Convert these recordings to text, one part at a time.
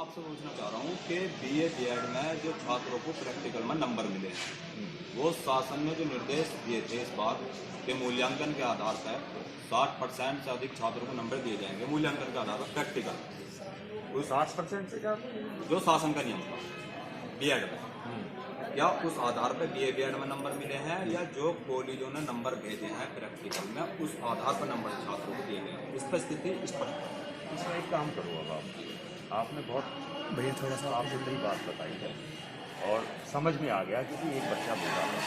आपसे पूछना चाह रहा हूँ कि बीए बीएड में जो छात्रों को प्रैक्टिकल में नंबर मिले हैं, वो शासन ने जो निर्देश दिए थे इस बार के मूल्यांकन के आधार पर 60% से अधिक छात्रों को नंबर दिए जाएंगे मूल्यांकन के आधार पर प्रैक्टिकल। 60% से ज़्यादा जो शासन का नियम था बीएड में, क्या उस आधार पर बीए बीएड में नंबर मिले हैं या जो कॉलेजों ने नंबर भेजे हैं प्रैक्टिकल में उस आधार पर नंबर छात्रों को दिए गए हैं? इस पर स्थिति स्पष्ट है। इसमें एक काम करो, अब आपने बहुत भैया थोड़ा सा आपने सही बात बताई है और समझ में आ गया क्योंकि एक बच्चा बोला है।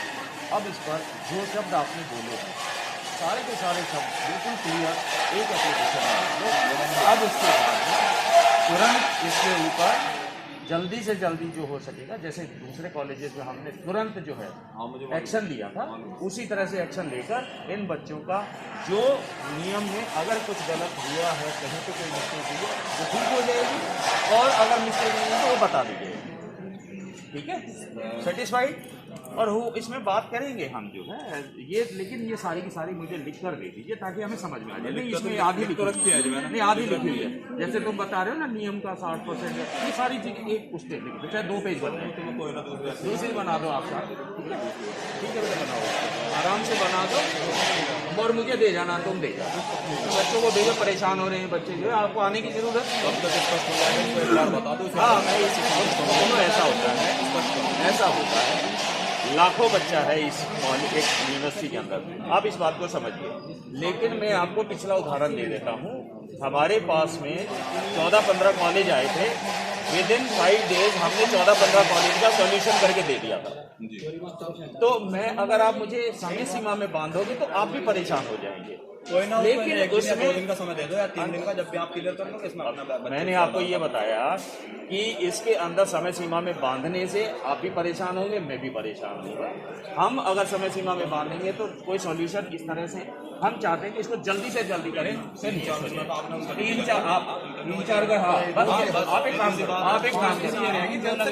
अब इस पर जो शब्द आपने बोले हैं सारे के सारे शब्द बिल्कुल क्लियर एक एप्लीकेशन में अब इसके बाद में तुरंत इसके ऊपर जल्दी से जल्दी जो हो सकेगा, जैसे दूसरे कॉलेजेस में हमने तुरंत जो है एक्शन लिया था, उसी तरह से एक्शन लेकर इन बच्चों का जो नियम में अगर कुछ गलत हुआ है, कहीं पे कोई मिस्टेक हुई है वो ठीक हो जाएगी और अगर मिस्टेक नहीं है तो वो बता दीजिए। ठीक है, सेटिस्फाइड। और वो इसमें बात करेंगे हम जो है ये, लेकिन ये सारी की सारी मुझे लिख कर दे दीजिए ताकि हमें समझ में आ जाए। नहीं, इसमें आधी लिखी है, नहीं आधी लिखी हुई है। जैसे तुम बता रहे हो ना नियम का 60%, ये सारी चीज़ें एक पुस्तक लिख दो, चाहे 2 पेज बन जाए, दूसरी बना दो आप साथ। ठीक है, ठीक है, बनाओ आराम से बना दो और मुझे दे जाना, तुम दे जाना। बच्चों को भेजो, परेशान हो रहे हैं बच्चे जो है, आपको आने की जरूरत बता दो। हाँ, मैं ऐसा होता है, ऐसा होता है, लाखों बच्चा है इस एक यूनिवर्सिटी के अंदर, आप इस बात को समझिए। लेकिन मैं आपको पिछला उदाहरण दे देता हूँ। हमारे पास में 14-15 कॉलेज आए थे, विद इन 5 डेज हमने 14-15 कॉलेज का सॉल्यूशन करके दे दिया था। तो मैं अगर आप मुझे समय सीमा में बांधोगे तो आप भी परेशान हो जाएंगे। कोई ना, लेकिन उसमें 2 दिन का समय दे दो या 3 दिन का, जब भी आप क्लियर कर लो इसमें अपना। मैंने आपको ये बताया कि इसके अंदर समय सीमा में बांधने से आप भी परेशान होंगे, मैं भी परेशान होऊंगा। हम अगर समय सीमा में बांधेंगे तो कोई सॉल्यूशन इस तरह से हम चाहते हैं कि इसको जल्दी से जल्दी करें। 3-4 का, हाँ, आप एक काम करो, आप एक काम करो,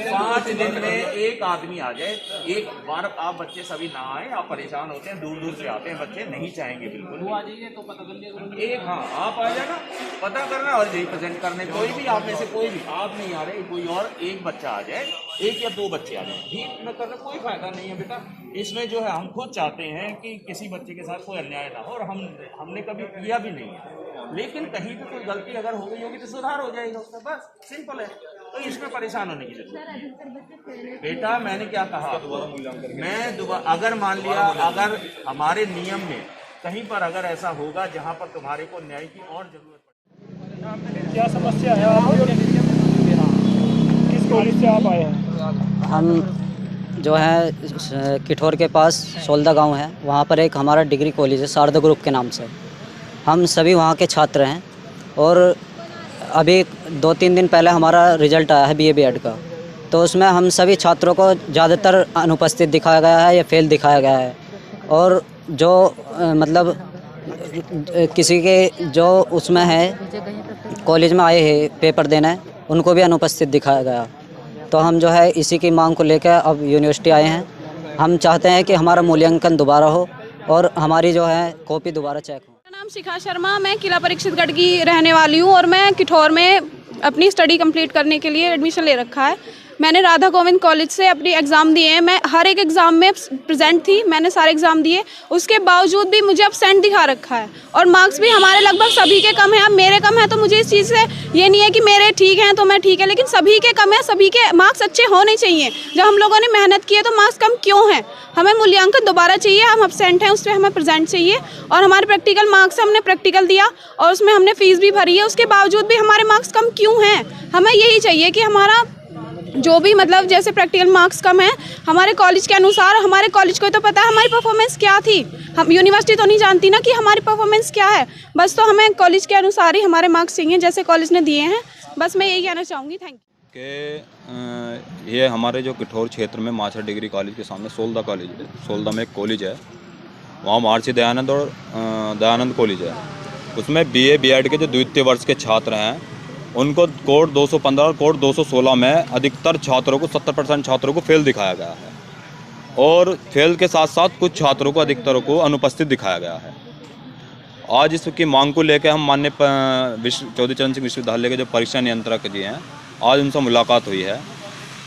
5 दिन में एक आदमी आ जाए। एक बार आप बच्चे सभी ना आए, आप परेशान होते हैं, दूर दूर से आते हैं बच्चे, नहीं चाहेंगे बिल्कुल तो पता कर लिया एक, हाँ आप आ जाना, पता करना और रिप्रेजेंट करने। कोई भी आप में से कोई भी, आप नहीं आ रहे, कोई और एक बच्चा आ जाए, 1 या 2 बच्चे आ जाए, ठीक न करना कोई फायदा नहीं है बेटा। इसमें जो है हम खुद चाहते हैं कि किसी बच्चे के साथ कोई अन्याय ना हो, और हमने कभी किया भी नहीं है। लेकिन कहीं पे कोई गलती अगर हो गई होगी तो सुधार हो जाएगा उसका, बस सिंपल है। तो इसमें परेशान होने की जरूरत बेटा, मैंने क्या कहा, मैं दोबारा अगर मान लिया अगर हमारे नियम में कहीं पर अगर ऐसा होगा जहां पर तुम्हारे को न्याय की और जरूरत पड़े। क्या समस्या है आपकी? किस कॉलेज से आप आए हैं? हम जो है किठौर के पास सोलदा गांव है, वहाँ पर एक हमारा डिग्री कॉलेज है शारदा ग्रुप के नाम से। हम सभी वहाँ के छात्र हैं और अभी 2-3 दिन पहले हमारा रिजल्ट आया है बीए बीएड का, तो उसमें हम सभी छात्रों को ज़्यादातर अनुपस्थित दिखाया गया है या फेल दिखाया गया है। और जो मतलब किसी के जो उसमें है कॉलेज में आए हैं पेपर देने, उनको भी अनुपस्थित दिखाया गया। तो हम जो है इसी की मांग को लेकर अब यूनिवर्सिटी आए हैं। हम चाहते हैं कि हमारा मूल्यांकन दोबारा हो और हमारी जो है कॉपी दोबारा चेक हो। मेरा नाम शिखा शर्मा, मैं किला परीक्षित गढ़ की रहने वाली हूँ और मैं किठौर में अपनी स्टडी कंप्लीट करने के लिए एडमिशन ले रखा है। मैंने राधा गोविंद कॉलेज से अपनी एग्ज़ाम दिए हैं, मैं हर एक एग्ज़ाम में प्रेजेंट थी, मैंने सारे एग्ज़ाम दिए, उसके बावजूद भी मुझे अब्सेंट दिखा रखा है और मार्क्स भी हमारे लगभग सभी के कम हैं। अब मेरे कम हैं तो मुझे इस चीज़ से ये नहीं है कि मेरे ठीक हैं तो मैं ठीक है, लेकिन सभी के कम है, सभी के मार्क्स अच्छे होने चाहिए। जब हम लोगों ने मेहनत की है तो मार्क्स कम क्यों हैं? हमें मूल्यांकन दोबारा चाहिए, हम अब्सेंट हैं उस पर हमें प्रेजेंट चाहिए। और हमारे प्रैक्टिकल मार्क्स, हमने प्रैक्टिकल दिया और उसमें हमने फ़ीस भी भरी है, उसके बावजूद भी हमारे मार्क्स कम क्यों हैं? हमें यही चाहिए कि हमारा जो भी मतलब जैसे प्रैक्टिकल मार्क्स कम है, हमारे कॉलेज के अनुसार, हमारे कॉलेज को तो पता है हमारी परफॉर्मेंस क्या थी, हम यूनिवर्सिटी तो नहीं जानती ना कि हमारी परफॉर्मेंस क्या है। बस तो हमें कॉलेज के अनुसार ही हमारे मार्क्स चाहिए जैसे कॉलेज ने दिए हैं। बस मैं यही कहना चाहूँगी। Thank you. कि ये हमारे जो किठौर क्षेत्र में माछा डिग्री कॉलेज के सामने सोलदा कॉलेज है, सोलदा में एक कॉलेज है, वहाँ महर्षि दयानंद और दयानंद कॉलेज है। उसमें बीए बीएड के जो द्वितीय वर्ष के छात्र हैं उनको कोड 215 और कोड 216 में अधिकतर छात्रों को 70% छात्रों को फेल दिखाया गया है और फेल के साथ साथ कुछ छात्रों को अधिकतर को अनुपस्थित दिखाया गया है। आज इसकी मांग को लेकर हम माननीय चौधरी चरण सिंह विश्वविद्यालय के जो परीक्षा नियंत्रक जी हैं आज उनसे मुलाकात हुई है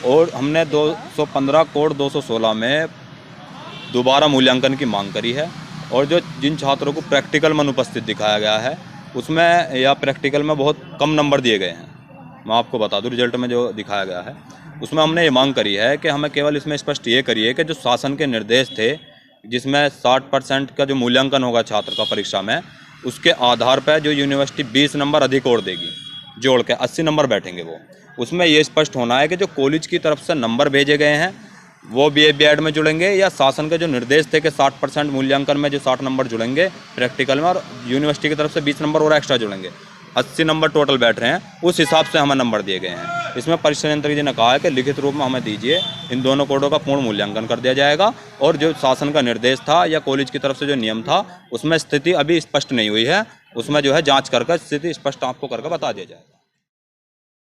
और हमने 215 कोड 216 में दोबारा मूल्यांकन की मांग करी है। और जो जिन छात्रों को प्रैक्टिकल में अनुपस्थित दिखाया गया है उसमें या प्रैक्टिकल में बहुत कम नंबर दिए गए हैं, मैं आपको बता दूं रिजल्ट में जो दिखाया गया है उसमें हमने ये मांग करी है कि हमें केवल इसमें स्पष्ट ये करिए कि जो शासन के निर्देश थे जिसमें 60% का जो मूल्यांकन होगा छात्र का परीक्षा में, उसके आधार पर जो यूनिवर्सिटी 20 नंबर अधिक और देगी, जोड़ के 80 नंबर बैठेंगे वो, उसमें ये स्पष्ट होना है कि जो कॉलेज की तरफ से नंबर भेजे गए हैं वो BA BEd में जुड़ेंगे या शासन के जो निर्देश थे कि 60% मूल्यांकन में जो 60 नंबर जुड़ेंगे प्रैक्टिकल में और यूनिवर्सिटी की तरफ से 20 नंबर और एक्स्ट्रा जुड़ेंगे, 80 नंबर टोटल बैठ रहे हैं, उस हिसाब से हमें नंबर दिए गए हैं। इसमें परीक्षा नियंत्रक जी ने कहा है कि लिखित रूप में हमें दीजिए, इन दोनों कोडों का पूर्ण मूल्यांकन कर दिया जाएगा और जो शासन का निर्देश था या कॉलेज की तरफ से जो नियम था उसमें स्थिति अभी स्पष्ट नहीं हुई है, उसमें जो है जाँच करके स्थिति स्पष्ट आपको करके बता दिया जाए।